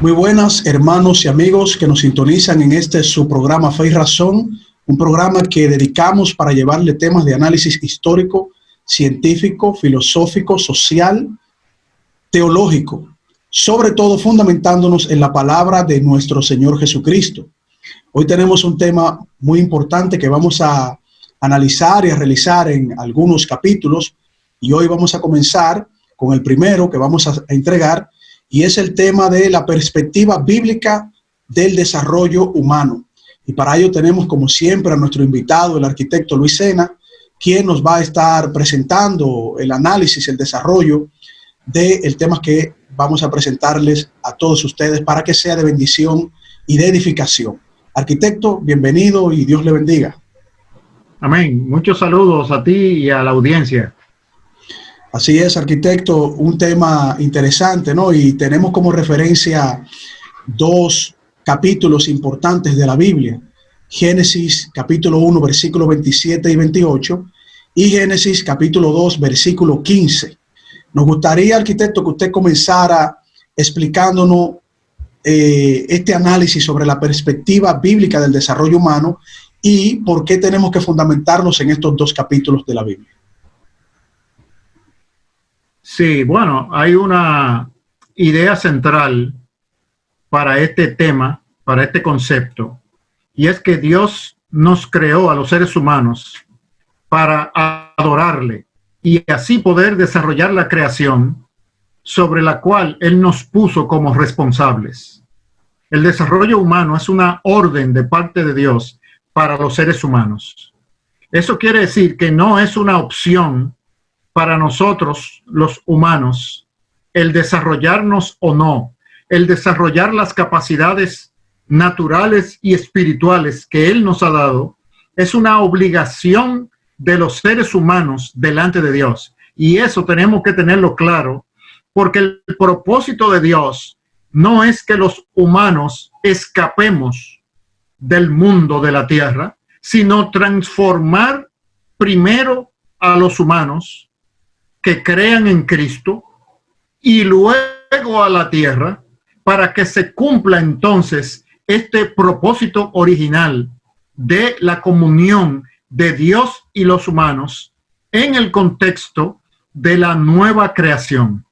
Muy buenas, hermanos y amigos que nos sintonizan en su programa Fe y Razón, un programa que dedicamos para llevarle temas de análisis histórico, científico, filosófico, social, teológico, sobre todo fundamentándonos en la palabra de nuestro Señor Jesucristo. Hoy tenemos un tema muy importante que vamos a analizar y a realizar en algunos capítulos, y hoy vamos a comenzar con el primero que vamos a entregar, y es el tema de la perspectiva bíblica del desarrollo humano. Y para ello tenemos, como siempre, a nuestro invitado, el arquitecto Luis Sena, quien nos va a estar presentando el análisis, el desarrollo del tema que vamos a presentarles a todos ustedes para que sea de bendición y de edificación. Arquitecto, bienvenido y Dios le bendiga. Amén. Muchos saludos a ti y a la audiencia. Así es, arquitecto, un tema interesante, ¿no? Y tenemos como referencia dos capítulos importantes de la Biblia. Génesis capítulo 1, versículos 27 y 28, y Génesis capítulo 2, versículo 15. Nos gustaría, arquitecto, que usted comenzara explicándonos este análisis sobre la perspectiva bíblica del desarrollo humano y por qué tenemos que fundamentarnos en estos dos capítulos de la Biblia. Sí, bueno, hay una idea central para este tema, para este concepto, y es que Dios nos creó a los seres humanos para adorarle y así poder desarrollar la creación sobre la cual Él nos puso como responsables. El desarrollo humano es una orden de parte de Dios para los seres humanos. Eso quiere decir que no es una opción para nosotros, los humanos, el desarrollarnos o no, el desarrollar las capacidades naturales y espirituales que Él nos ha dado, es una obligación de los seres humanos delante de Dios. Y eso tenemos que tenerlo claro, porque el propósito de Dios no es que los humanos escapemos del mundo de la tierra, sino transformar primero a los humanos que crean en Cristo y luego a la tierra para que se cumpla entonces este propósito original de la comunión de Dios y los humanos en el contexto de la nueva creación.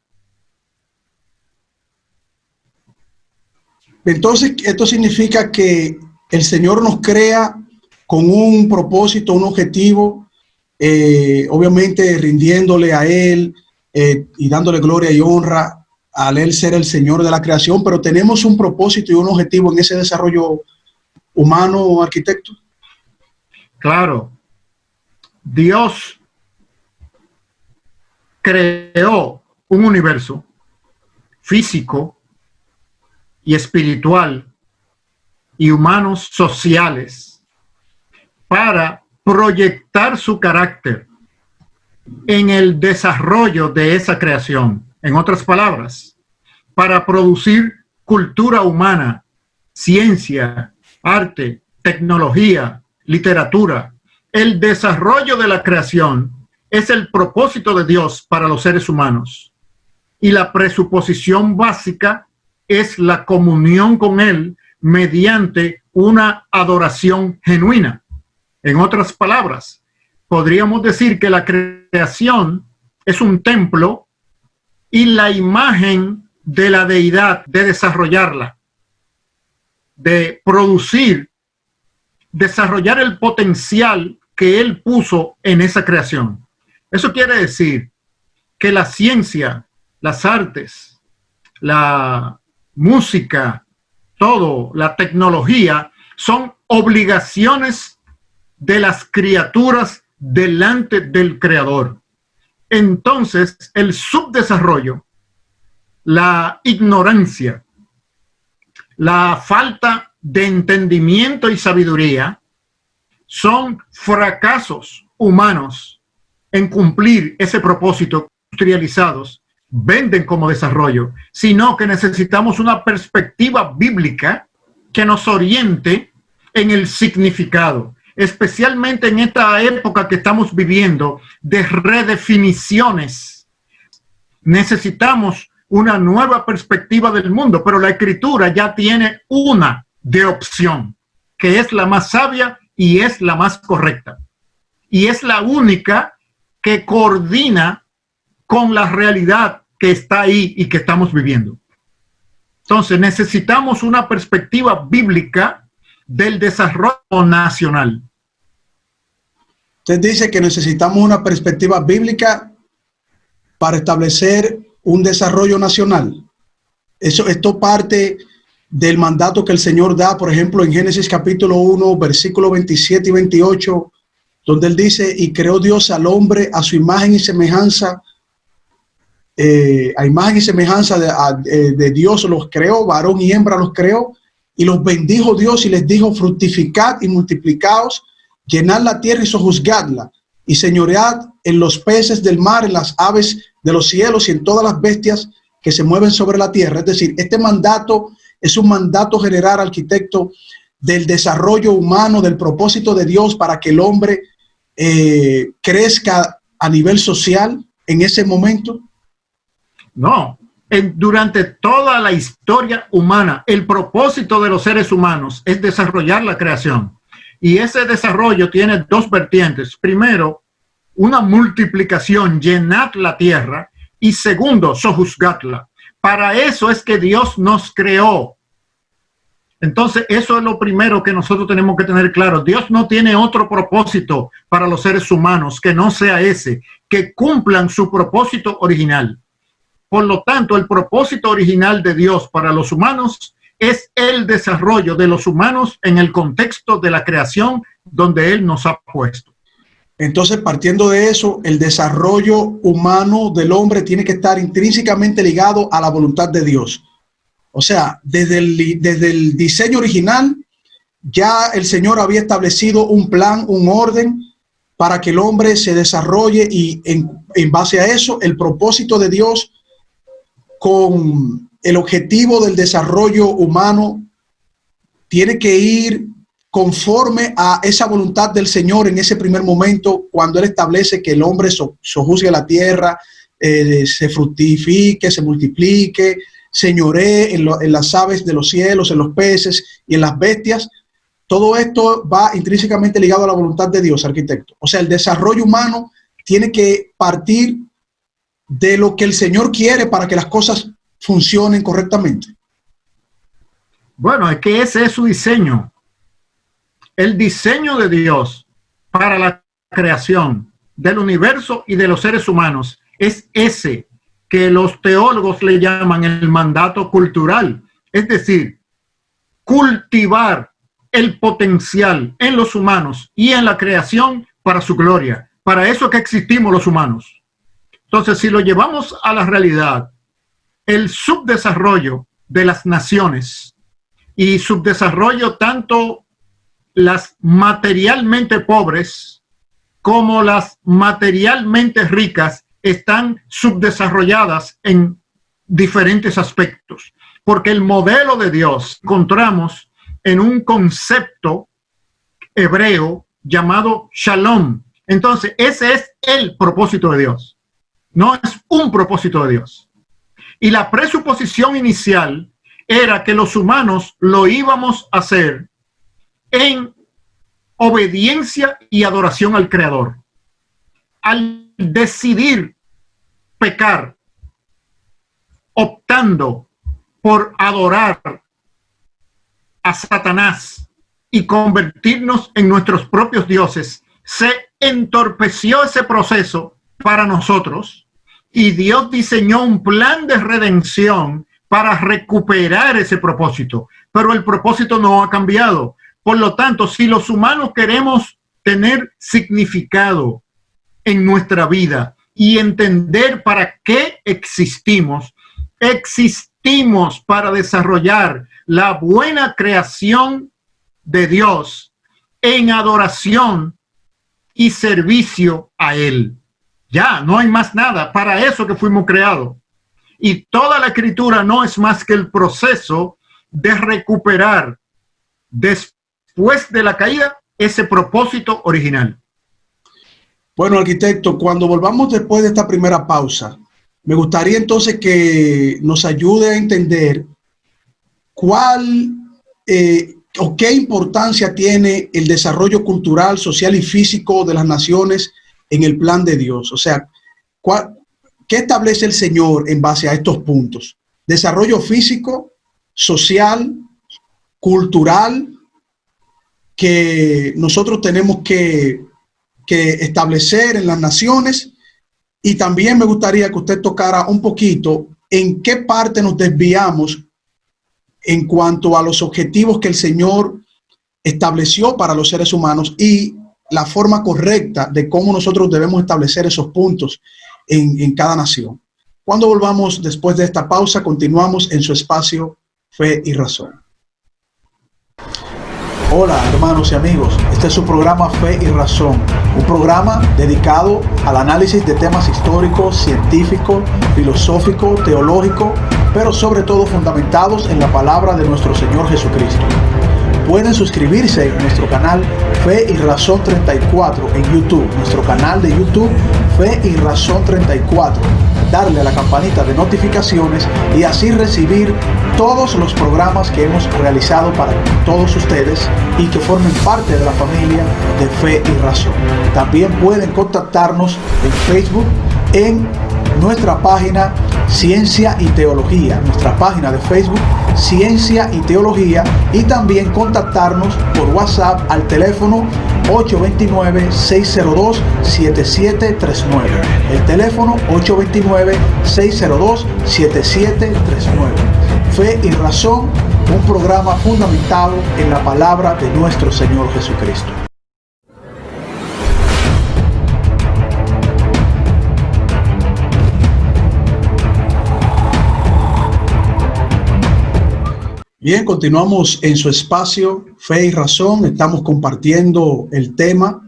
Entonces, esto significa que el Señor nos crea con un propósito, un objetivo, obviamente rindiéndole a Él y dándole gloria y honra al Él ser el Señor de la creación, pero tenemos un propósito y un objetivo en ese desarrollo humano, arquitecto. Claro, Dios creó un universo físico y espiritual y humanos sociales para proyectar su carácter en el desarrollo de esa creación. En otras palabras, para producir cultura humana, ciencia, arte, tecnología, literatura. El desarrollo de la creación es el propósito de Dios para los seres humanos. Y la presuposición básica es la comunión con Él mediante una adoración genuina. En otras palabras, podríamos decir que la creación es un templo y la imagen de la deidad de desarrollarla, de producir, desarrollar el potencial que Él puso en esa creación. Eso quiere decir que la ciencia, las artes, la música, todo, la tecnología, son obligaciones de las criaturas delante del Creador. Entonces, el subdesarrollo, la ignorancia, la falta de entendimiento y sabiduría son fracasos humanos en cumplir ese propósito industrializados venden como desarrollo, sino que necesitamos una perspectiva bíblica que nos oriente en el significado, especialmente en esta época que estamos viviendo de redefiniciones. Necesitamos una nueva perspectiva del mundo, pero la Escritura ya tiene una de opción, que es la más sabia y es la más correcta. Y es la única que coordina con la realidad que está ahí y que estamos viviendo. Entonces necesitamos una perspectiva bíblica del desarrollo nacional. Usted dice que necesitamos una perspectiva bíblica para establecer un desarrollo nacional. Esto parte del mandato que el Señor da, por ejemplo, en Génesis capítulo 1, versículos 27 y 28, donde Él dice, y creó Dios al hombre a su imagen y semejanza, a imagen y semejanza de Dios los creó, varón y hembra los creó, y los bendijo Dios y les dijo, fructificad y multiplicaos, llenad la tierra y sojuzgadla, y señoread en los peces del mar, en las aves de los cielos y en todas las bestias que se mueven sobre la tierra. Es decir, este mandato es un mandato general, arquitecto, del desarrollo humano, del propósito de Dios para que el hombre crezca a nivel social en ese momento. No, durante toda la historia humana, el propósito de los seres humanos es desarrollar la creación. Y ese desarrollo tiene dos vertientes. Primero, una multiplicación, llenad la tierra. Y segundo, sojuzgadla. Para eso es que Dios nos creó. Entonces, eso es lo primero que nosotros tenemos que tener claro. Dios no tiene otro propósito para los seres humanos que no sea ese, que cumplan su propósito original. Por lo tanto, el propósito original de Dios para los humanos es el desarrollo de los humanos en el contexto de la creación donde Él nos ha puesto. Entonces, partiendo de eso, el desarrollo humano del hombre tiene que estar intrínsecamente ligado a la voluntad de Dios. O sea, desde el diseño original, ya el Señor había establecido un plan, un orden para que el hombre se desarrolle y en base a eso, el propósito de Dios con el objetivo del desarrollo humano tiene que ir conforme a esa voluntad del Señor en ese primer momento, cuando Él establece que el hombre sojuzgue la tierra, se fructifique, se multiplique, señoree en las aves de los cielos, en los peces y en las bestias. Todo esto va intrínsecamente ligado a la voluntad de Dios, arquitecto. O sea, el desarrollo humano tiene que partir de lo que el Señor quiere para que las cosas funcionen correctamente. Bueno, es que ese es su diseño. El diseño de Dios para la creación del universo y de los seres humanos es ese que los teólogos le llaman el mandato cultural. Es decir, cultivar el potencial en los humanos y en la creación para su gloria. Para eso es que existimos los humanos. Entonces, si lo llevamos a la realidad, el subdesarrollo de las naciones y subdesarrollo tanto las materialmente pobres como las materialmente ricas están subdesarrolladas en diferentes aspectos, porque el modelo de Dios encontramos en un concepto hebreo llamado shalom. Entonces, ese es el propósito de Dios, no es un propósito de Dios. Y la presuposición inicial era que los humanos lo íbamos a hacer en obediencia y adoración al Creador. Al decidir pecar, optando por adorar a Satanás y convertirnos en nuestros propios dioses, se entorpeció ese proceso para nosotros y Dios diseñó un plan de redención para recuperar ese propósito. Pero el propósito no ha cambiado. Por lo tanto, si los humanos queremos tener significado en nuestra vida y entender para qué existimos para desarrollar la buena creación de Dios en adoración y servicio a Él. Ya, no hay más nada. Para eso que fuimos creados. Y toda la Escritura no es más que el proceso de recuperar después de la caída ese propósito original. Bueno, arquitecto, cuando volvamos después de esta primera pausa, Me gustaría entonces que nos ayude a entender cuál o qué importancia tiene el desarrollo cultural, social y físico de las naciones en el plan de Dios. O sea, ¿qué establece el Señor en base a estos puntos? Desarrollo físico, social, cultural, que nosotros tenemos que establecer en las naciones. Y también me gustaría que usted tocara un poquito en qué parte nos desviamos en cuanto a los objetivos que el Señor estableció para los seres humanos y la forma correcta de cómo nosotros debemos establecer esos puntos en cada nación. Cuando volvamos después de esta pausa, continuamos en su espacio Fe y Razón. Hola hermanos y amigos, este es su programa Fe y Razón, un programa dedicado al análisis de temas históricos, científicos, filosóficos, teológicos, pero sobre todo fundamentados en la palabra de nuestro Señor Jesucristo. Pueden suscribirse en nuestro canal Fe y Razón 34 en YouTube, nuestro canal de YouTube Fe y Razón 34, darle a la campanita de notificaciones y así recibir todos los programas que hemos realizado para todos ustedes y que formen parte de la familia de Fe y Razón. También pueden contactarnos en Facebook en nuestra página Ciencia y Teología, nuestra página de Facebook Ciencia y Teología, y también contactarnos por WhatsApp al teléfono 829-602-7739. El teléfono 829-602-7739. Fe y Razón, un programa fundamentado en la palabra de nuestro Señor Jesucristo. Bien, continuamos en su espacio Fe y Razón. Estamos compartiendo el tema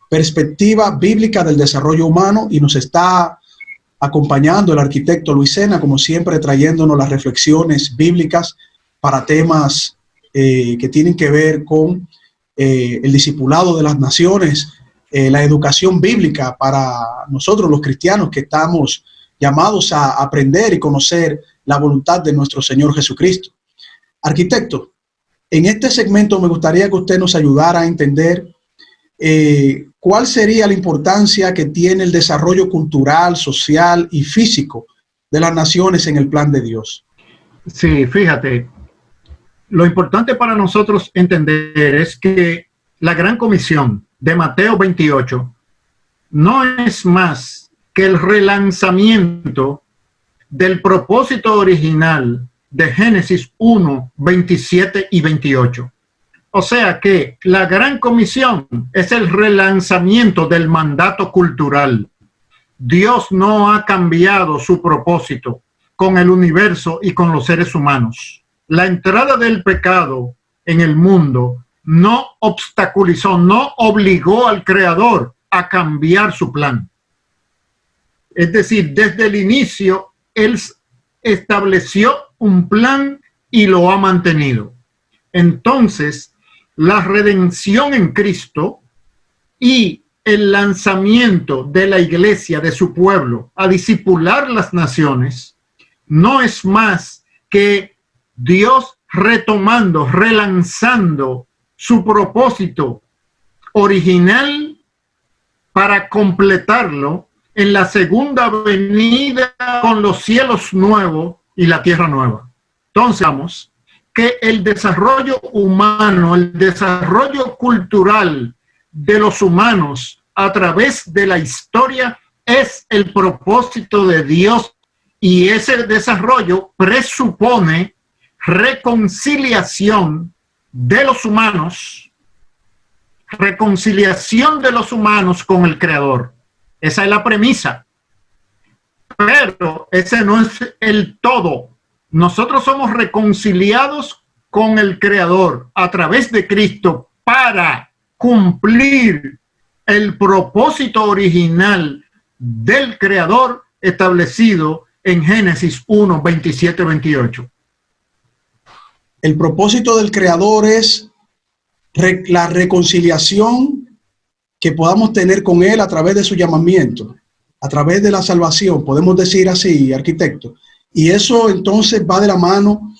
Perspectiva Bíblica del Desarrollo Humano y nos está acompañando el arquitecto Luis Sena, como siempre, trayéndonos las reflexiones bíblicas para temas que tienen que ver con el discipulado de las naciones, la educación bíblica para nosotros los cristianos que estamos llamados a aprender y conocer la voluntad de nuestro Señor Jesucristo. Arquitecto, en este segmento me gustaría que usted nos ayudara a entender cuál sería la importancia que tiene el desarrollo cultural, social y físico de las naciones en el plan de Dios. Sí, fíjate, lo importante para nosotros entender es que la gran comisión de Mateo 28 no es más que el relanzamiento del propósito original de Génesis 1, 27 y 28. O sea que la gran comisión es el relanzamiento del mandato cultural. Dios no ha cambiado su propósito con el universo y con los seres humanos. La entrada del pecado en el mundo no obstaculizó, no obligó al Creador a cambiar su plan. Es decir, desde el inicio, Él estableció un plan y lo ha mantenido. Entonces, la redención en Cristo y el lanzamiento de la iglesia, de su pueblo, a discipular las naciones, no es más que Dios retomando, relanzando su propósito original para completarlo en la segunda venida con los cielos nuevos y la tierra nueva. Entonces, vamos, que el desarrollo humano, el desarrollo cultural de los humanos a través de la historia es el propósito de Dios, y ese desarrollo presupone reconciliación de los humanos, con el Creador. Esa es la premisa. Pero ese no es el todo. Nosotros somos reconciliados con el Creador a través de Cristo para cumplir el propósito original del Creador establecido en Génesis 1, 27, 28. El propósito del Creador es la reconciliación que podamos tener con Él a través de su llamamiento. a través de la salvación, podemos decir así, arquitecto, y eso entonces va de la mano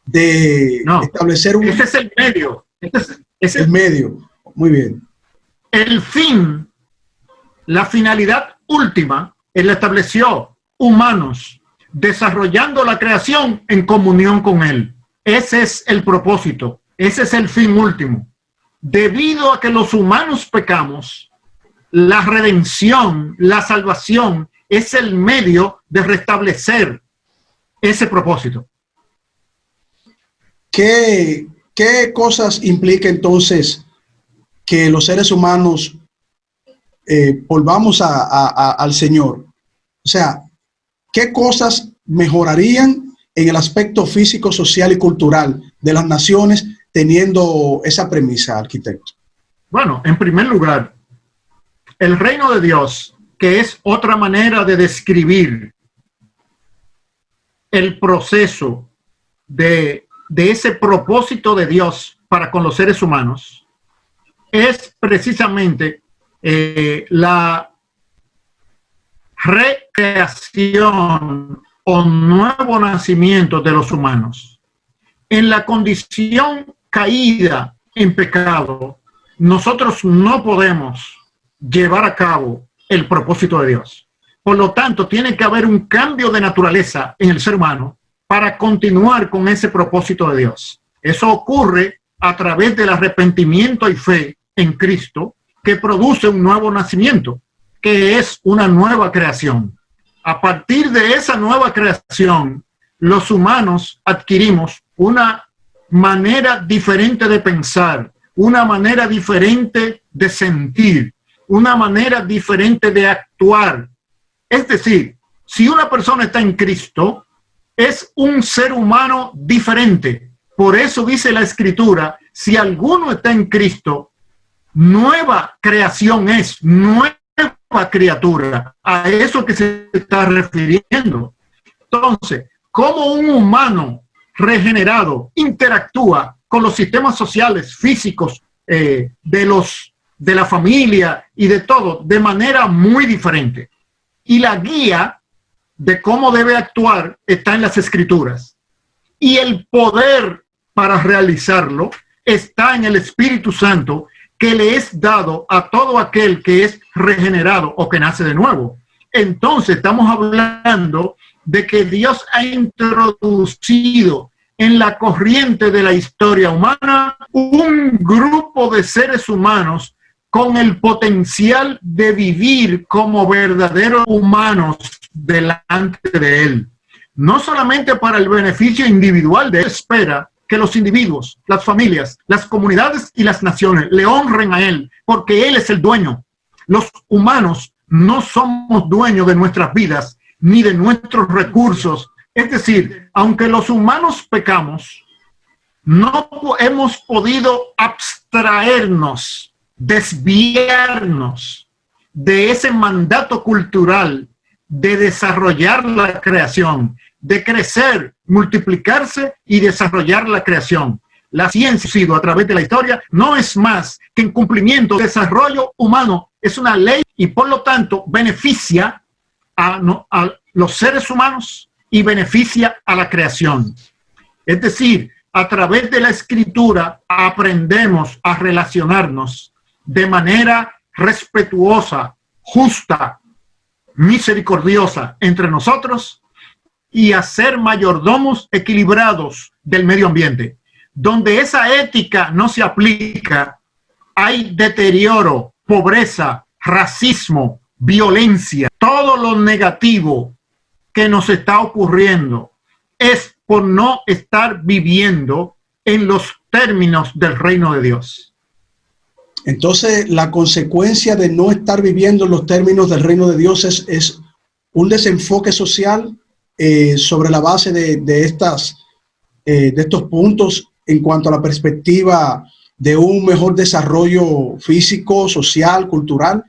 de establecer un... Ese es el medio. Ese es el medio. Muy bien. El fin, la finalidad última, él estableció humanos desarrollando la creación en comunión con él. Ese es el propósito, ese es el fin último. Debido a que los humanos pecamos, la redención, la salvación es el medio de restablecer ese propósito. ¿Qué cosas implica entonces que los seres humanos volvamos al Señor? O sea, ¿qué cosas mejorarían en el aspecto físico, social y cultural de las naciones teniendo esa premisa, arquitecto? Bueno, en primer lugar, el reino de Dios, que es otra manera de describir el proceso de ese propósito de Dios para con los seres humanos, es precisamente la recreación o nuevo nacimiento de los humanos. En la condición caída en pecado, nosotros no podemos llevar a cabo el propósito de Dios. Por lo tanto, tiene que haber un cambio de naturaleza en el ser humano para continuar con ese propósito de Dios. Eso ocurre a través del arrepentimiento y fe en Cristo, que produce un nuevo nacimiento, que es una nueva creación. A partir de esa nueva creación, los humanos adquirimos una manera diferente de pensar, una manera diferente de sentir, una manera diferente de actuar. Es decir, si una persona está en Cristo, es un ser humano diferente. Por eso dice la Escritura, si alguno está en Cristo, nueva creación es, nueva criatura. A eso que se está refiriendo. Entonces, ¿cómo un humano regenerado interactúa con los sistemas sociales, físicos, de la familia y de todo, de manera muy diferente? Y la guía de cómo debe actuar está en las Escrituras. Y el poder para realizarlo está en el Espíritu Santo, que le es dado a todo aquel que es regenerado o que nace de nuevo. Entonces estamos hablando de que Dios ha introducido en la corriente de la historia humana un grupo de seres humanos con el potencial de vivir como verdaderos humanos delante de Él. No solamente para el beneficio individual de Él, espera que los individuos, las familias, las comunidades y las naciones le honren a Él, porque Él es el dueño. Los humanos no somos dueños de nuestras vidas ni de nuestros recursos. Es decir, aunque los humanos pecamos, no hemos podido abstraernos, desviarnos de ese mandato cultural de desarrollar la creación, de crecer, multiplicarse y desarrollar la creación. La ciencia, sido a través de la historia, no es más que en cumplimiento del desarrollo humano. Es una ley y por lo tanto beneficia a los seres humanos y beneficia a la creación. Es decir, a través de la Escritura aprendemos a relacionarnos de manera respetuosa, justa, misericordiosa entre nosotros y a ser mayordomos equilibrados del medio ambiente. Donde esa ética no se aplica, hay deterioro, pobreza, racismo, violencia. Todo lo negativo que nos está ocurriendo es por no estar viviendo en los términos del reino de Dios. Entonces, la consecuencia de no estar viviendo en los términos del reino de Dios es un desenfoque social sobre la base de estos puntos en cuanto a la perspectiva de un mejor desarrollo físico, social, cultural.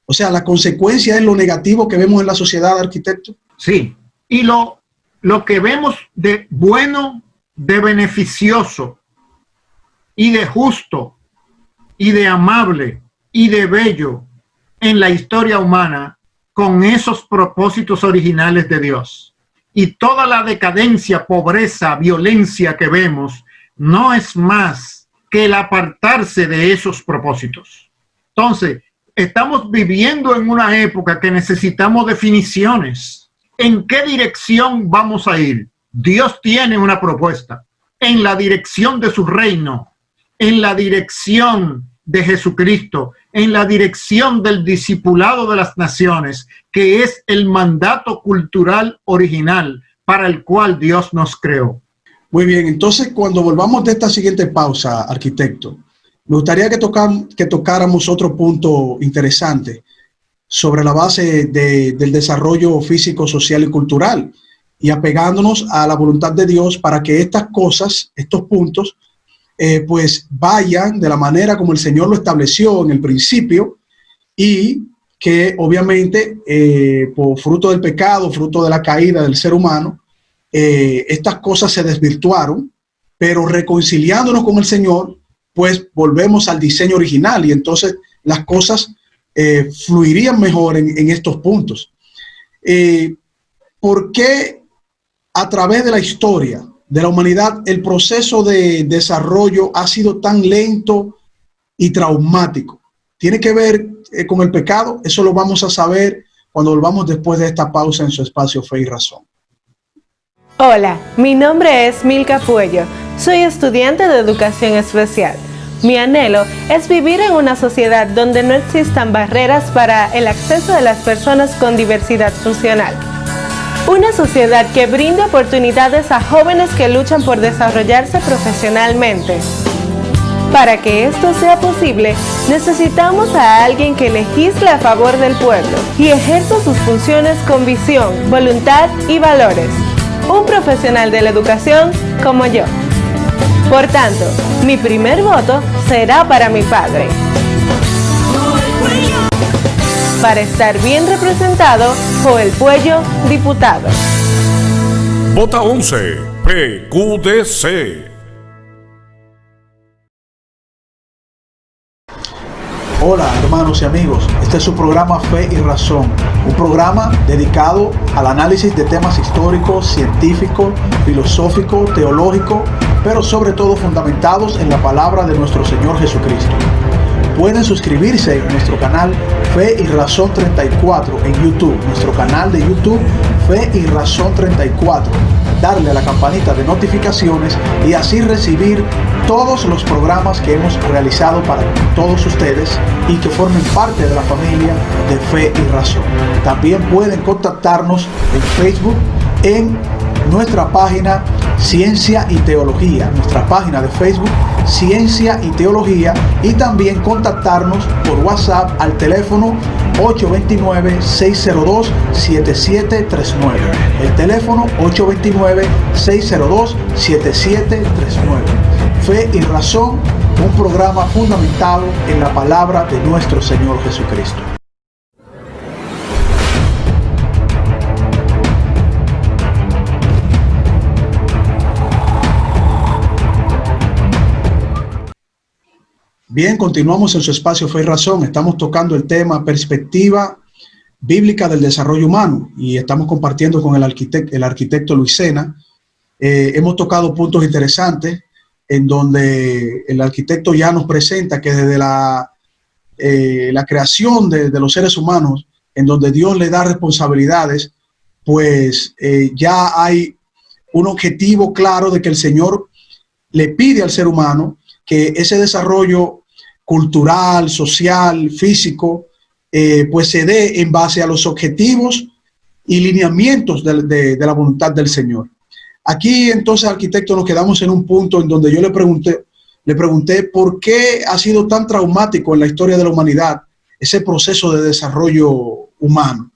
O sea, la consecuencia es lo negativo que vemos en la sociedad, arquitecto. Sí, y lo que vemos de bueno, de beneficioso y de justo y de amable y de bello en la historia humana con esos propósitos originales de Dios. Y toda la decadencia, pobreza, violencia que vemos no es más que el apartarse de esos propósitos. Entonces, estamos viviendo en una época que necesitamos definiciones. ¿En qué dirección vamos a ir? Dios tiene una propuesta en la dirección de su reino, en la dirección de Jesucristo, en la dirección del discipulado de las naciones, que es el mandato cultural original para el cual Dios nos creó. Muy bien, entonces cuando volvamos de esta siguiente pausa, arquitecto, me gustaría que tocáramos otro punto interesante sobre la base del desarrollo físico, social y cultural, y apegándonos a la voluntad de Dios para que estas cosas, estos puntos, pues vayan de la manera como el Señor lo estableció en el principio, y que obviamente por fruto del pecado, fruto de la caída del ser humano, estas cosas se desvirtuaron, pero reconciliándonos con el Señor, pues volvemos al diseño original y entonces las cosas fluirían mejor en estos puntos. ¿Por qué a través de la historia de la humanidad el proceso de desarrollo ha sido tan lento y traumático? ¿Tiene que ver con el pecado? Eso lo vamos a saber cuando volvamos después de esta pausa en su espacio Fe y Razón. Hola, mi nombre es Milka Puello. Soy estudiante de educación especial. Mi anhelo es vivir en una sociedad donde no existan barreras para el acceso de las personas con diversidad funcional. Una sociedad que brinde oportunidades a jóvenes que luchan por desarrollarse profesionalmente. Para que esto sea posible, necesitamos a alguien que legisle a favor del pueblo y ejerza sus funciones con visión, voluntad y valores. Un profesional de la educación como yo. Por tanto, mi primer voto será para mi padre. Para estar bien representado, Joel Puello, diputado. Vota 11, PQDC. Hola hermanos y amigos, este es su programa Fe y Razón, un programa dedicado al análisis de temas históricos, científicos, filosóficos, teológicos, pero sobre todo fundamentados en la palabra de nuestro Señor Jesucristo. Pueden suscribirse en nuestro canal Fe y Razón 34 en YouTube, nuestro canal de YouTube Fe y Razón 34, darle a la campanita de notificaciones y así recibir todos los programas que hemos realizado para todos ustedes y que formen parte de la familia de Fe y Razón. También pueden contactarnos en Facebook en nuestra página Ciencia y Teología, nuestra página de Facebook Ciencia y Teología, y también contactarnos por WhatsApp al teléfono 829-602-7739. El teléfono 829-602-7739. Fe y Razón, un programa fundamentado en la palabra de nuestro Señor Jesucristo. Bien, continuamos en su espacio Fe y Razón. Estamos tocando el tema perspectiva bíblica del desarrollo humano y estamos compartiendo con el arquitecto Luis Sena. Hemos tocado puntos interesantes en donde el arquitecto ya nos presenta que desde la creación de los seres humanos, en donde Dios le da responsabilidades, pues ya hay un objetivo claro de que el Señor le pide al ser humano que ese desarrollo cultural, social, físico, pues se dé en base a los objetivos y lineamientos de la voluntad del Señor. Aquí entonces, arquitecto, nos quedamos en un punto en donde yo le pregunté por qué ha sido tan traumático en la historia de la humanidad ese proceso de desarrollo humano.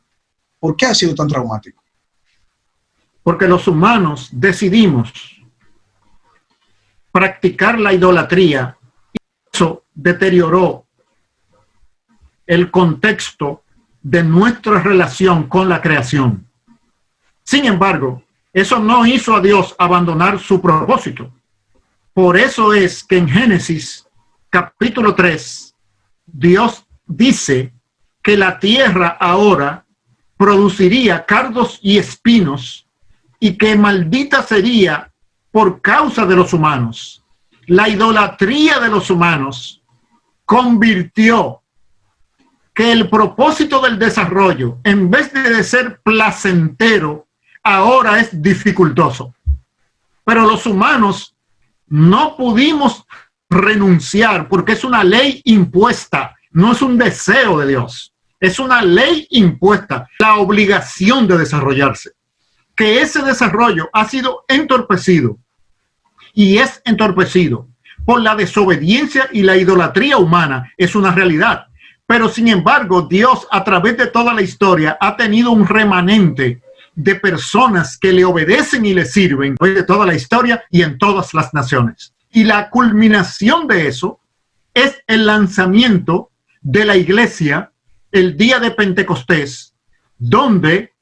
¿Por qué ha sido tan traumático? Porque los humanos decidimos practicar la idolatría y eso deterioró el contexto de nuestra relación con la creación. Sin embargo, eso no hizo a Dios abandonar su propósito. Por eso es que en Génesis capítulo 3, Dios dice que la tierra ahora produciría cardos y espinos y que maldita sería por causa de los humanos. La idolatría de los humanos convirtió que el propósito del desarrollo, en vez de ser placentero, ahora es dificultoso. Pero los humanos no pudimos renunciar porque es una ley impuesta, no es un deseo de Dios, es una ley impuesta, la obligación de desarrollarse. Que ese desarrollo ha sido entorpecido y es entorpecido por la desobediencia y la idolatría humana, es una realidad. Pero sin embargo, Dios a través de toda la historia ha tenido un remanente de personas que le obedecen y le sirven de toda la historia y en todas las naciones. Y la culminación de eso es el lanzamiento de la iglesia el día de Pentecostés, donde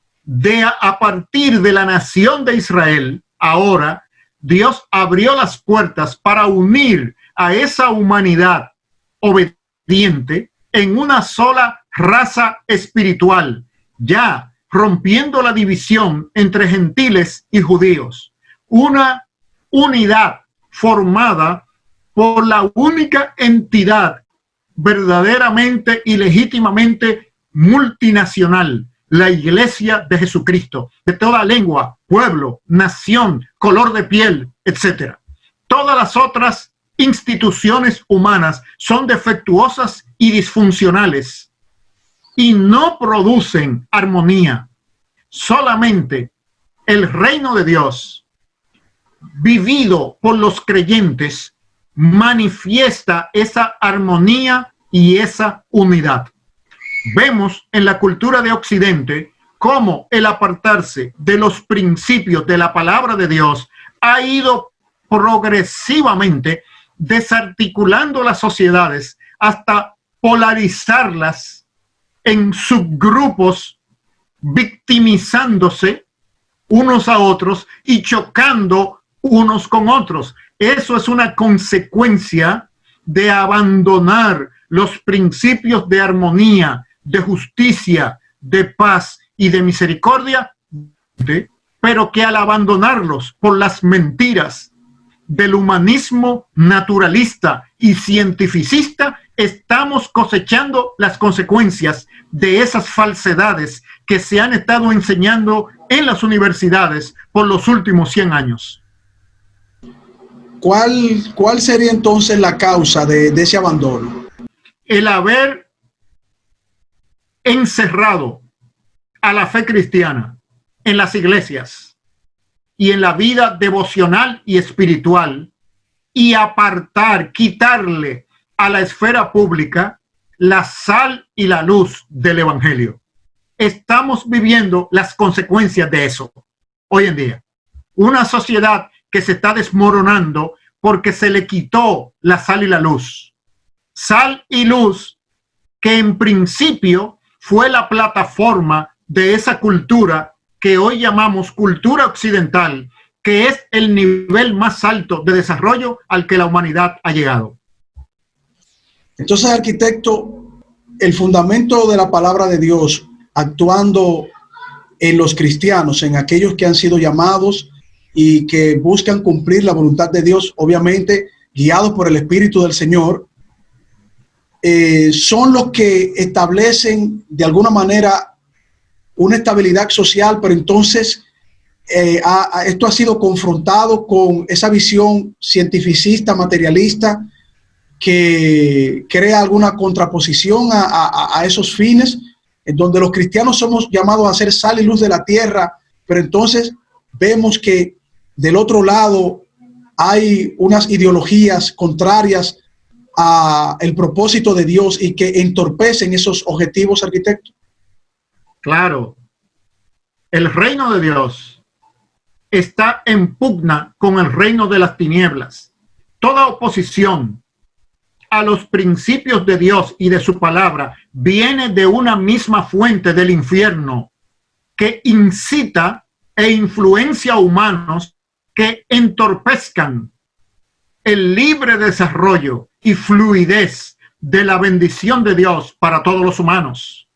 a partir de la nación de Israel, ahora Dios abrió las puertas para unir a esa humanidad obediente en una sola raza espiritual, ya rompiendo la división entre gentiles y judíos. Una unidad formada por la única entidad verdaderamente y legítimamente multinacional, la Iglesia de Jesucristo, de toda lengua, pueblo, nación, color de piel, etc. Todas las otras instituciones humanas son defectuosas y disfuncionales y no producen armonía. Solamente el reino de Dios, vivido por los creyentes, manifiesta esa armonía y esa unidad. Vemos en la cultura de Occidente cómo el apartarse de los principios de la palabra de Dios ha ido progresivamente desarticulando las sociedades hasta polarizarlas en subgrupos, victimizándose unos a otros y chocando unos con otros. Eso es una consecuencia de abandonar los principios de armonía, de justicia, de paz y de misericordia, pero que al abandonarlos por las mentiras del humanismo naturalista y cientificista, estamos cosechando las consecuencias de esas falsedades que se han estado enseñando en las universidades por los últimos 100 años. ¿Cuál sería entonces la causa de ese abandono? El haber encerrado a la fe cristiana en las iglesias y en la vida devocional y espiritual, y quitarle a la esfera pública la sal y la luz del evangelio. Estamos viviendo las consecuencias de eso hoy en día. Una sociedad que se está desmoronando porque se le quitó la sal y la luz. Sal y luz que en principio fue la plataforma de esa cultura que hoy llamamos cultura occidental, que es el nivel más alto de desarrollo al que la humanidad ha llegado. Entonces, arquitecto, el fundamento de la palabra de Dios actuando en los cristianos, en aquellos que han sido llamados y que buscan cumplir la voluntad de Dios, obviamente guiados por el Espíritu del Señor, son los que establecen de alguna manera una estabilidad social, pero entonces esto ha sido confrontado con esa visión cientificista, materialista, que crea alguna contraposición a esos fines, en donde los cristianos somos llamados a ser sal y luz de la tierra, pero entonces vemos que del otro lado hay unas ideologías contrarias a el propósito de Dios y que entorpecen esos objetivos, arquitecto. Claro, el reino de Dios está en pugna con el reino de las tinieblas. Toda oposición a los principios de Dios y de su palabra viene de una misma fuente del infierno que incita e influencia a humanos que entorpezcan el libre desarrollo y fluidez de la bendición de Dios para todos los humanos.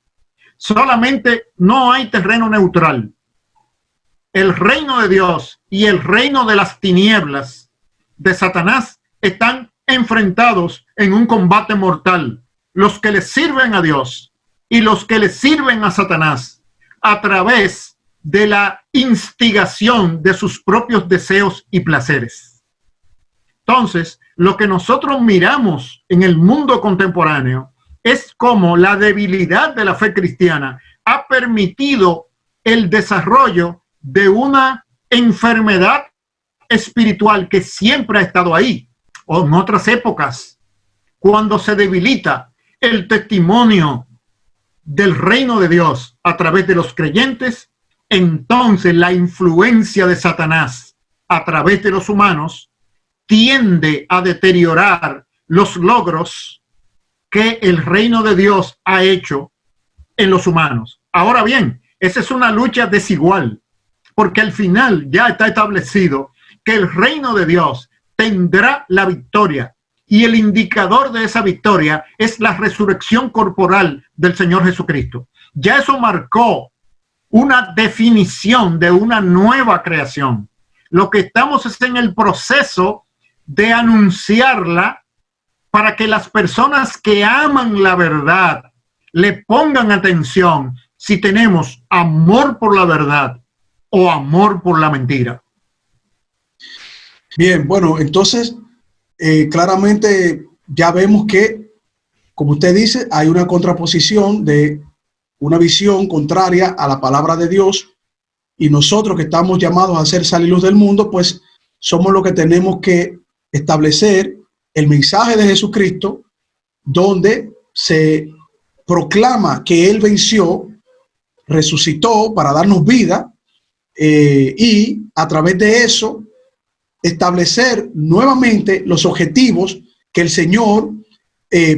solamente no hay terreno neutral. El reino de Dios y el reino de las tinieblas de Satanás están enfrentados en un combate mortal. Los que le sirven a Dios y los que le sirven a Satanás a través de la instigación de sus propios deseos y placeres. Entonces, lo que nosotros miramos en el mundo contemporáneo es cómo la debilidad de la fe cristiana ha permitido el desarrollo de una enfermedad espiritual que siempre ha estado ahí, o en otras épocas, cuando se debilita el testimonio del reino de Dios a través de los creyentes, entonces la influencia de Satanás a través de los humanos tiende a deteriorar los logros que el reino de Dios ha hecho en los humanos. Ahora bien, esa es una lucha desigual, porque al final ya está establecido que el reino de Dios tendrá la victoria, y el indicador de esa victoria es la resurrección corporal del Señor Jesucristo. Ya eso marcó una definición de una nueva creación. Lo que estamos es en el proceso de anunciarla para que las personas que aman la verdad le pongan atención si tenemos amor por la verdad o amor por la mentira. Bien, bueno, entonces claramente ya vemos que, como usted dice, hay una contraposición de una visión contraria a la palabra de Dios, y nosotros que estamos llamados a ser sal y luz del mundo, pues somos los que tenemos que establecer el mensaje de Jesucristo, donde se proclama que Él venció, resucitó para darnos vida, y a través de eso establecer nuevamente los objetivos que el Señor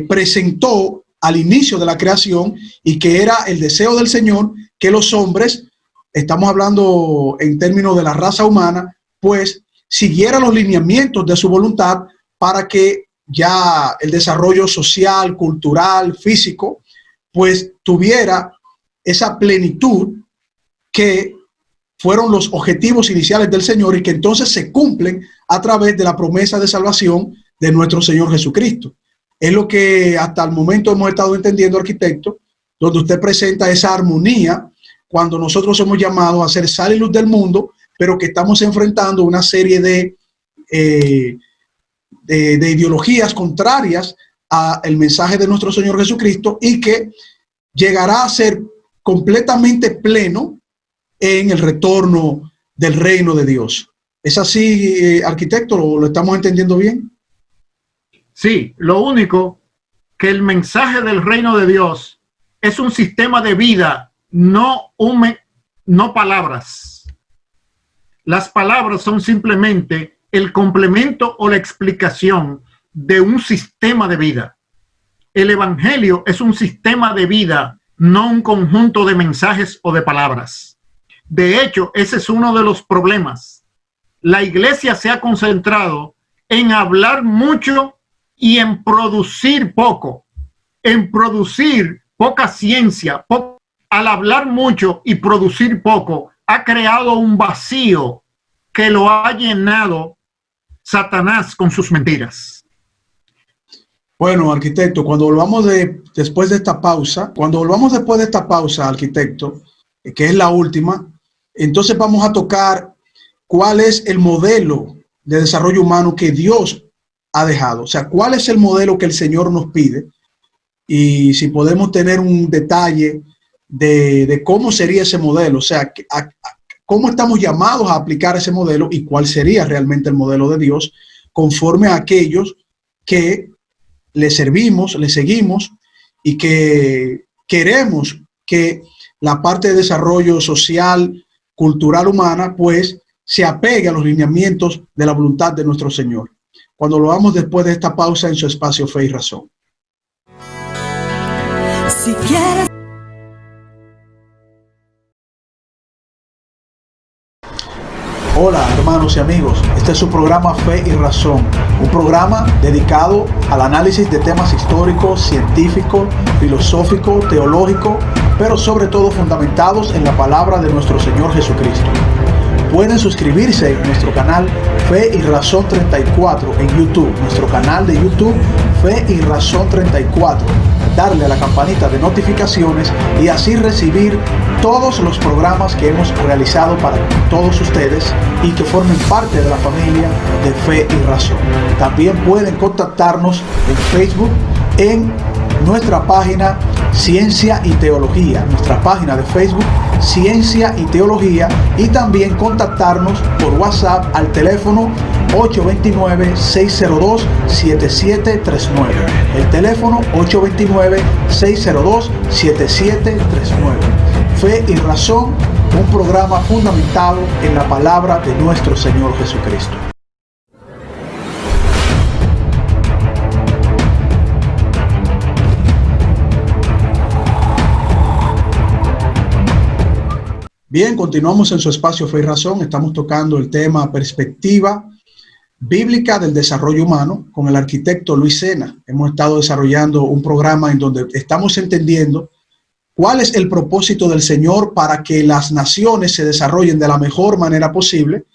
presentó al inicio de la creación, y que era el deseo del Señor que los hombres, estamos hablando en términos de la raza humana, pues siguiera los lineamientos de su voluntad para que ya el desarrollo social, cultural, físico, pues tuviera esa plenitud que fueron los objetivos iniciales del Señor, y que entonces se cumplen a través de la promesa de salvación de nuestro Señor Jesucristo. Es lo que hasta el momento hemos estado entendiendo, arquitecto, donde usted presenta esa armonía cuando nosotros somos llamados a ser sal y luz del mundo, pero que estamos enfrentando una serie de ideologías contrarias al mensaje de nuestro Señor Jesucristo, y que llegará a ser completamente pleno en el retorno del reino de Dios. ¿Es así, arquitecto? ¿Lo estamos entendiendo bien? Sí, lo único que el mensaje del reino de Dios es un sistema de vida, no palabras. Las palabras son simplemente el complemento o la explicación de un sistema de vida. El evangelio es un sistema de vida, no un conjunto de mensajes o de palabras. De hecho, ese es uno de los problemas. La iglesia se ha concentrado en hablar mucho y en producir poco, en producir poca ciencia. Al hablar mucho y producir poco, ha creado un vacío que lo ha llenado Satanás con sus mentiras. Bueno, arquitecto, cuando volvamos después de esta pausa, arquitecto, que es la última, entonces vamos a tocar cuál es el modelo de desarrollo humano que Dios ha dejado. O sea, cuál es el modelo que el Señor nos pide, y si podemos tener un detalle de cómo sería ese modelo, o sea, cómo estamos llamados a aplicar ese modelo, y cuál sería realmente el modelo de Dios conforme a aquellos que le servimos, le seguimos, y que queremos que la parte de desarrollo social, cultural, humana, pues se apegue a los lineamientos de la voluntad de nuestro Señor. Cuando lo hagamos después de esta pausa en su espacio Fe y Razón. Si quieres. Hola hermanos y amigos, este es su programa Fe y Razón, un programa dedicado al análisis de temas históricos, científicos, filosóficos, teológicos, pero sobre todo fundamentados en la palabra de nuestro Señor Jesucristo. Pueden suscribirse en nuestro canal Fe y Razón 34 en YouTube, nuestro canal de YouTube Fe y Razón 34, darle a la campanita de notificaciones y así recibir todos los programas que hemos realizado para todos ustedes y que formen parte de la familia de Fe y Razón. También pueden contactarnos en Facebook en nuestra página Ciencia y Teología, nuestra página de Facebook Ciencia y Teología, y también contactarnos por WhatsApp al teléfono 829-602-7739. El teléfono 829-602-7739. Fe y Razón, un programa fundamentado en la palabra de nuestro Señor Jesucristo. Bien, continuamos en su espacio Fe y Razón. Estamos tocando el tema perspectiva bíblica del desarrollo humano con el arquitecto Luis Sena. Hemos estado desarrollando un programa en donde estamos entendiendo cuál es el propósito del Señor para que las naciones se desarrollen de la mejor manera posible,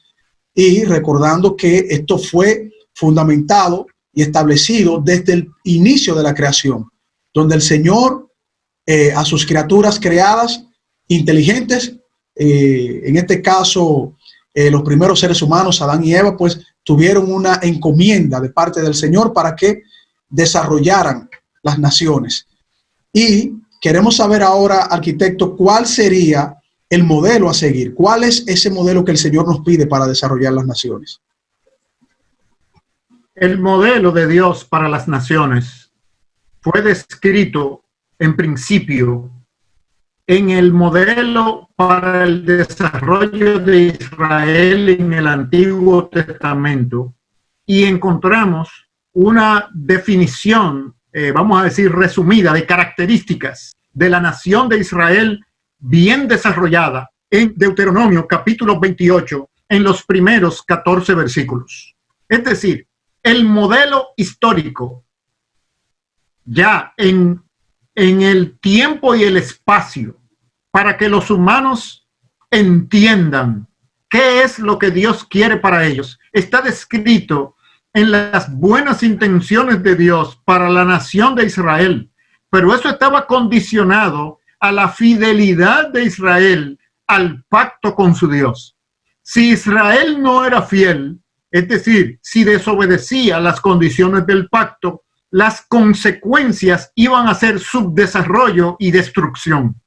y recordando que esto fue fundamentado y establecido desde el inicio de la creación, donde el Señor a sus criaturas creadas, inteligentes, en este caso los primeros seres humanos, Adán y Eva, pues tuvieron una encomienda de parte del Señor para que desarrollaran las naciones. Y queremos saber ahora, arquitecto, cuál sería el modelo a seguir. ¿Cuál es ese modelo que el Señor nos pide para desarrollar las naciones? El modelo de Dios para las naciones fue descrito en principio en el modelo para el desarrollo de Israel en el Antiguo Testamento, y encontramos una definición, vamos a decir resumida, de características de la nación de Israel bien desarrollada en Deuteronomio capítulo 28, en los primeros 14 versículos. Es decir, el modelo histórico ya en el tiempo y el espacio, para que los humanos entiendan qué es lo que Dios quiere para ellos, está descrito en las buenas intenciones de Dios para la nación de Israel. Pero eso estaba condicionado a la fidelidad de Israel al pacto con su Dios. Si Israel no era fiel, es decir, si desobedecía las condiciones del pacto, las consecuencias iban a ser subdesarrollo y destrucción.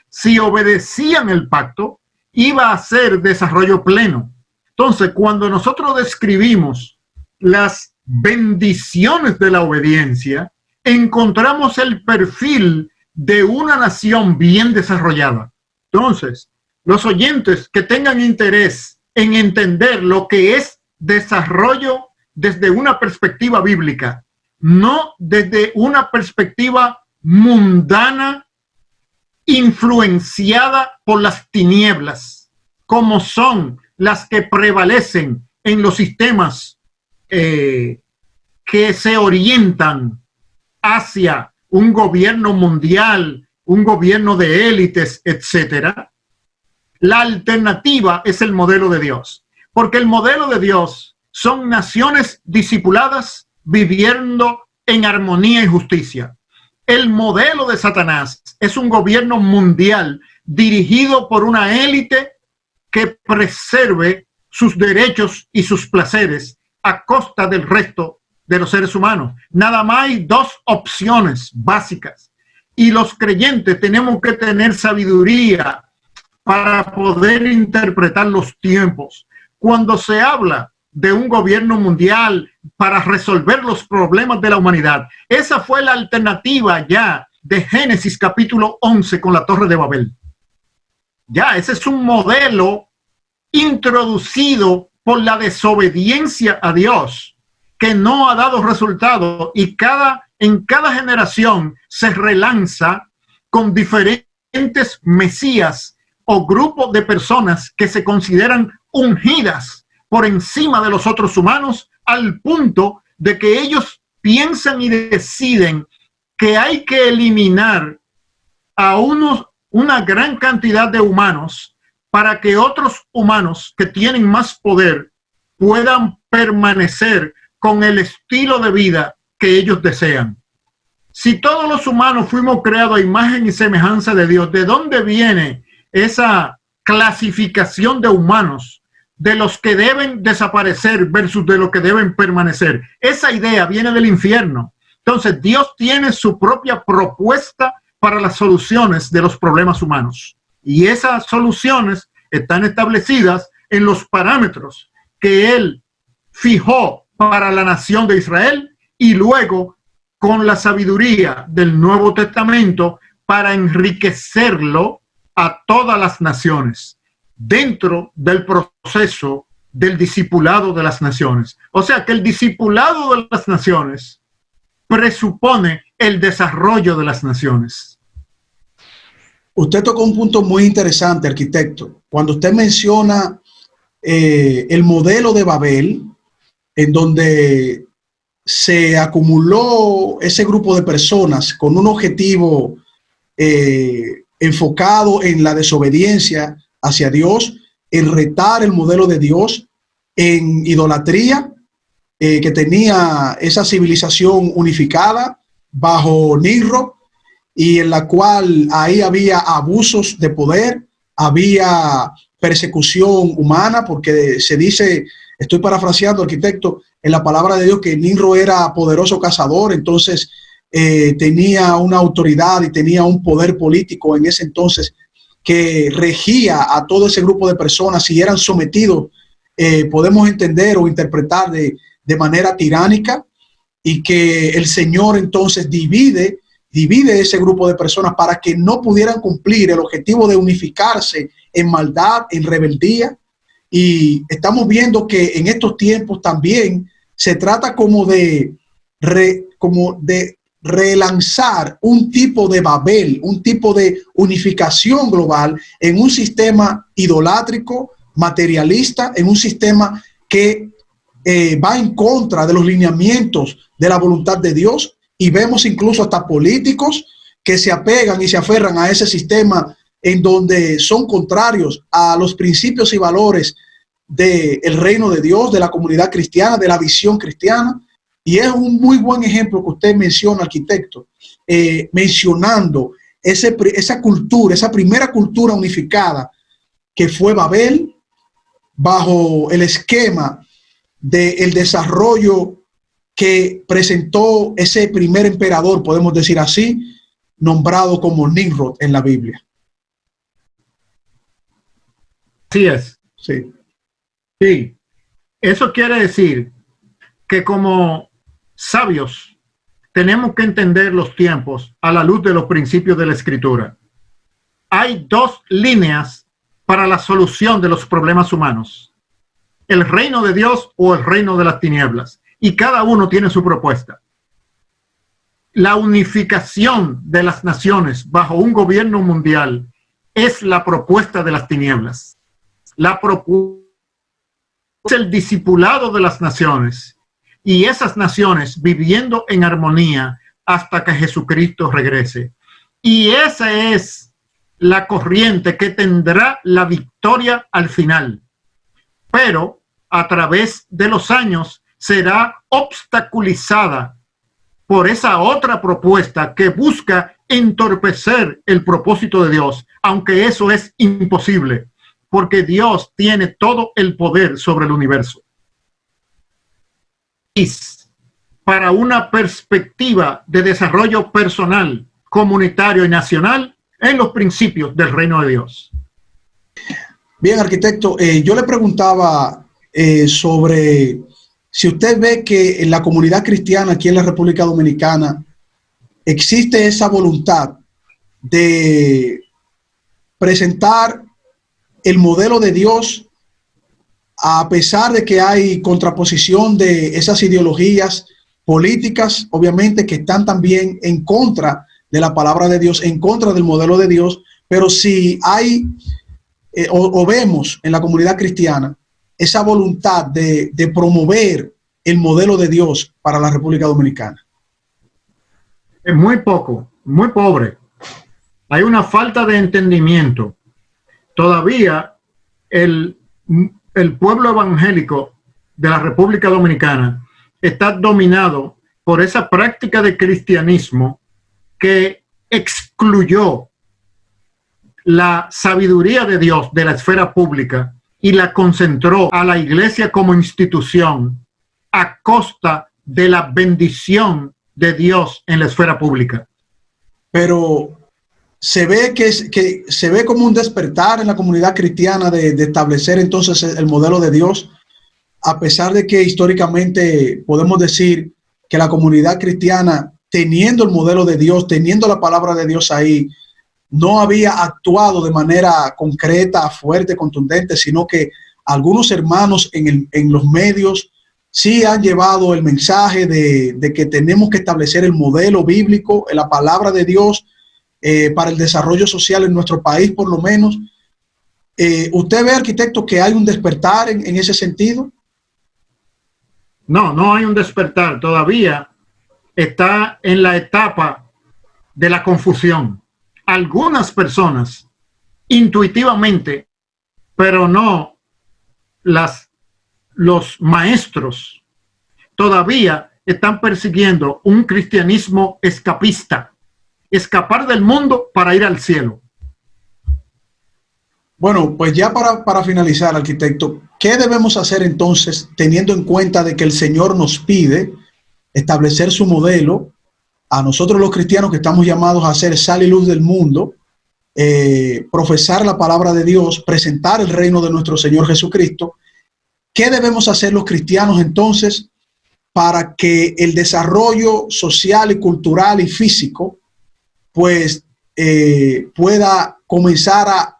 Si obedecían el pacto, iba a ser desarrollo pleno. Entonces, cuando nosotros describimos las bendiciones de la obediencia, encontramos el perfil de una nación bien desarrollada. Entonces, los oyentes que tengan interés en entender lo que es desarrollo desde una perspectiva bíblica, no desde una perspectiva mundana influenciada por las tinieblas, como son las que prevalecen en los sistemas que se orientan hacia un gobierno mundial, un gobierno de élites, etcétera. La alternativa es el modelo de Dios, porque el modelo de Dios son naciones discipuladas viviendo en armonía y justicia. El modelo de Satanás es un gobierno mundial dirigido por una élite que preserve sus derechos y sus placeres a costa del resto de los seres humanos. Nada más hay dos opciones básicas, y los creyentes tenemos que tener sabiduría para poder interpretar los tiempos. Cuando se habla de un gobierno mundial para resolver los problemas de la humanidad, esa fue la alternativa ya de Génesis capítulo 11 con la Torre de Babel. Ya, ese es un modelo introducido por la desobediencia a Dios, que no ha dado resultado, y en cada generación se relanza con diferentes mesías o grupos de personas que se consideran ungidas por encima de los otros humanos, al punto de que ellos piensan y deciden que hay que eliminar a una gran cantidad de humanos para que otros humanos que tienen más poder puedan permanecer con el estilo de vida que ellos desean. Si todos los humanos fuimos creados a imagen y semejanza de Dios, ¿de dónde viene esa clasificación de humanos, de los que deben desaparecer versus de los que deben permanecer? Esa idea viene del infierno. Entonces, Dios tiene su propia propuesta para las soluciones de los problemas humanos. Y esas soluciones están establecidas en los parámetros que Él fijó para la nación de Israel y luego con la sabiduría del Nuevo Testamento para enriquecerlo a todas las naciones dentro del proceso del discipulado de las naciones. O sea que el discipulado de las naciones presupone el desarrollo de las naciones. Usted tocó un punto muy interesante, arquitecto. Cuando usted menciona el modelo de Babel, en donde se acumuló ese grupo de personas con un objetivo enfocado en la desobediencia hacia Dios, en retar el modelo de Dios, en idolatría, que tenía esa civilización unificada bajo Nimrod, y en la cual ahí había abusos de poder, había persecución humana, porque se dice, estoy parafraseando, arquitecto, en la palabra de Dios, que Nimrod era poderoso cazador, entonces tenía una autoridad y tenía un poder político en ese entonces que regía a todo ese grupo de personas y eran sometidos, podemos entender o interpretar de manera tiránica, y que el Señor entonces divide ese grupo de personas para que no pudieran cumplir el objetivo de unificarse en maldad, en rebeldía. Y estamos viendo que en estos tiempos también se trata como de relanzar un tipo de Babel, un tipo de unificación global en un sistema idolátrico, materialista, en un sistema que va en contra de los lineamientos de la voluntad de Dios. Y vemos incluso hasta políticos que se apegan y se aferran a ese sistema en donde son contrarios a los principios y valores del reino de Dios, de la comunidad cristiana, de la visión cristiana. Y es un muy buen ejemplo que usted menciona, arquitecto, mencionando esa cultura, esa primera cultura unificada que fue Babel, bajo el esquema del desarrollo que presentó ese primer emperador, podemos decir así, nombrado como Nimrod en la Biblia. Así es. Sí. Sí. Eso quiere decir que como sabios tenemos que entender los tiempos a la luz de los principios de la Escritura. Hay dos líneas para la solución de los problemas humanos: el reino de Dios o el reino de las tinieblas. Y cada uno tiene su propuesta. La unificación de las naciones bajo un gobierno mundial es la propuesta de las tinieblas. La propuesta es el discipulado de las naciones, y esas naciones viviendo en armonía hasta que Jesucristo regrese. Y esa es la corriente que tendrá la victoria al final. Pero a través de los años será obstaculizada por esa otra propuesta que busca entorpecer el propósito de Dios, aunque eso es imposible, porque Dios tiene todo el poder sobre el universo. Y para una perspectiva de desarrollo personal, comunitario y nacional en los principios del reino de Dios. Bien, arquitecto, yo le preguntaba sobre si usted ve que en la comunidad cristiana aquí en la República Dominicana existe esa voluntad de presentar el modelo de Dios, a pesar de que hay contraposición de esas ideologías políticas, obviamente, que están también en contra de la palabra de Dios, en contra del modelo de Dios. Pero si hay o vemos en la comunidad cristiana esa voluntad de promover el modelo de Dios para la República Dominicana? Es muy poco, muy pobre. Hay una falta de entendimiento. Todavía el pueblo evangélico de la República Dominicana está dominado por esa práctica de cristianismo que excluyó la sabiduría de Dios de la esfera pública y la concentró a la iglesia como institución a costa de la bendición de Dios en la esfera pública. Pero se ve que se ve como un despertar en la comunidad cristiana de establecer entonces el modelo de Dios, a pesar de que históricamente podemos decir que la comunidad cristiana, teniendo el modelo de Dios, teniendo la palabra de Dios ahí, no había actuado de manera concreta, fuerte, contundente, sino que algunos hermanos en los medios sí han llevado el mensaje de que tenemos que establecer el modelo bíblico, la palabra de Dios para el desarrollo social en nuestro país, por lo menos. ¿Usted ve, arquitecto, que hay un despertar en ese sentido? No, no hay un despertar. Todavía está en la etapa de la confusión. Algunas personas intuitivamente, pero no los maestros, todavía están persiguiendo un cristianismo escapista, escapar del mundo para ir al cielo. Bueno, pues ya para finalizar, arquitecto, ¿qué debemos hacer entonces, teniendo en cuenta de que el Señor nos pide establecer su modelo? A nosotros los cristianos, que estamos llamados a ser sal y luz del mundo, profesar la palabra de Dios, presentar el reino de nuestro Señor Jesucristo. ¿Qué debemos hacer los cristianos entonces para que el desarrollo social y cultural y físico pues pueda comenzar a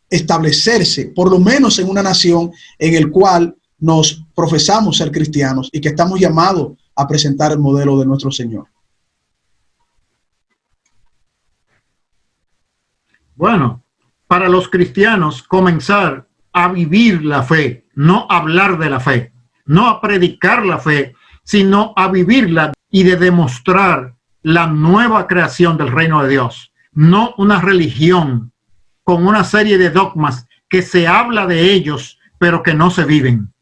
establecerse, por lo menos en una nación en el cual nos profesamos ser cristianos y que estamos llamados a presentar el modelo de nuestro Señor? Bueno, para los cristianos comenzar a vivir la fe, no hablar de la fe, no a predicar la fe, sino a vivirla y de demostrar la nueva creación del reino de Dios, no una religión con una serie de dogmas que se habla de ellos, pero que no se viven.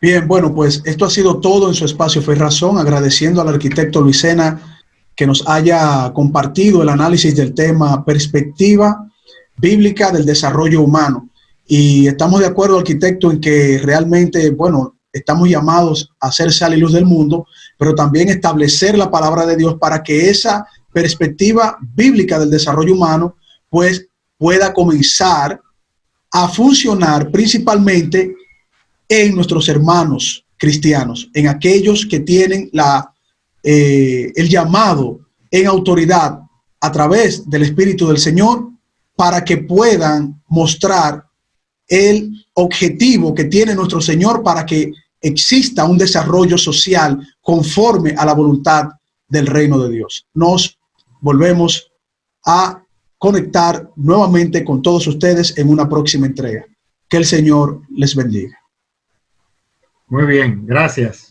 Bien, bueno, pues esto ha sido todo en su espacio Fe y Razón, agradeciendo al arquitecto Luis Sena que nos haya compartido el análisis del tema perspectiva bíblica del desarrollo humano. Y estamos de acuerdo, arquitecto, en que realmente, bueno, estamos llamados a ser sal y luz del mundo, pero también establecer la palabra de Dios para que esa perspectiva bíblica del desarrollo humano pues pueda comenzar a funcionar principalmente en nuestros hermanos cristianos, en aquellos que tienen el llamado en autoridad a través del Espíritu del Señor, para que puedan mostrar el objetivo que tiene nuestro Señor para que exista un desarrollo social conforme a la voluntad del reino de Dios. Nos volvemos a conectar nuevamente con todos ustedes en una próxima entrega. Que el Señor les bendiga. Muy bien, gracias.